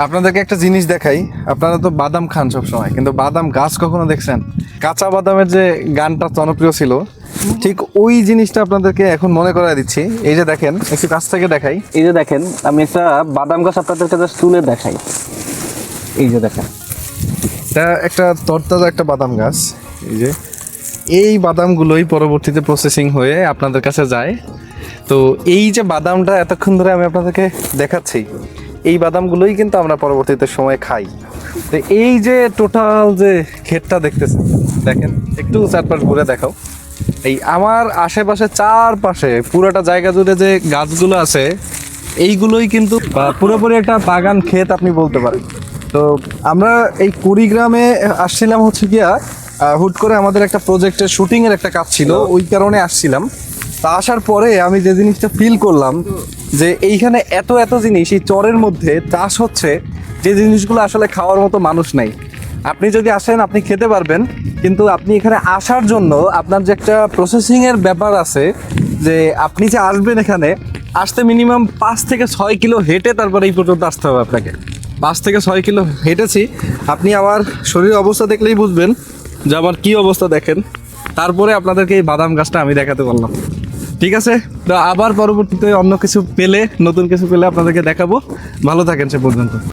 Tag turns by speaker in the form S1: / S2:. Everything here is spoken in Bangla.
S1: আপনাদেরকে একটা জিনিস দেখাই। আপনারা তো বাদাম খান সব সময়, কিন্তু বাদাম গাছ কখনো দেখছেন? কাঁচা বাদামের যে গানটা জনপ্রিয় ছিল, ঠিক ওই জিনিসটা আপনাদেরকে এখন মনে করায় দিচ্ছি। এই যে দেখেন, একটু কাছ থেকে দেখাই।
S2: এই যে দেখেন, আমি একটা বাদাম গাছ আপনাদেরকে জাস্ট তুলে দেখাই। এই যে দেখেন,
S1: এটা একটা তরতাজা একটা বাদাম গাছ। এই যে এই বাদামগুলোই পরবর্তীতে প্রসেসিং হয়ে আপনাদের কাছে যায়। তো এই যে বাদামটা এতক্ষণ ধরে আমি আপনাদেরকে দেখাচ্ছি, এই বাদামগুলোই কিন্তু আমরা পরবর্তীতে সময় খাই। তো এই যে টোটাল যে ক্ষেতটা দেখতেছেন, দেখেন একটু চারপাশ ঘুরে দেখাও। এই আমার আশেপাশে চারপাশে পুরোটা জায়গা জুড়ে যে গাছগুলো আছে, এইগুলোই কিন্তু পুরোপুরি একটা বাগান ক্ষেত আপনি বলতে পারেন। তো আমরা এই কুড়িগ্রামে আসছিলাম হচ্ছে গিয়া হুট করে আমাদের একটা প্রজেক্টের শুটিংয়ের একটা কাজ ছিল, ওই কারণে আসছিলাম। তা আসার পরে আমি যে জিনিসটা ফিল করলাম যে এইখানে এত এত জিনিস এই চরের মধ্যে চাষ হচ্ছে, যে জিনিসগুলো আসলে খাওয়ার মতো মানুষ নাই। আপনি যদি আসেন আপনি খেতে পারবেন, কিন্তু আপনি এখানে আসার জন্য আপনার যে একটা প্রসেসিংয়ের ব্যাপার আছে, যে আপনি যে আসবেন এখানে আসতে মিনিমাম 5 থেকে 6 কিলো হেঁটে তারপরে এই পর্যন্ত আসতে হবে আপনাকে। 5 থেকে 6 কিলো হেঁটেছি। আপনি আমার শরীরের অবস্থা দেখলেই বুঝবেন যে আমার কী অবস্থা। দেখেন, তারপরে আপনাদেরকে এই বাদাম গাছটা আমি দেখাতে পারলাম। ঠিক আছে, তো আবার পরবর্তীতে অন্য কিছু পেলে, নতুন কিছু পেলে আপনাদেরকে দেখাবো। ভালো থাকেন সে পর্যন্ত।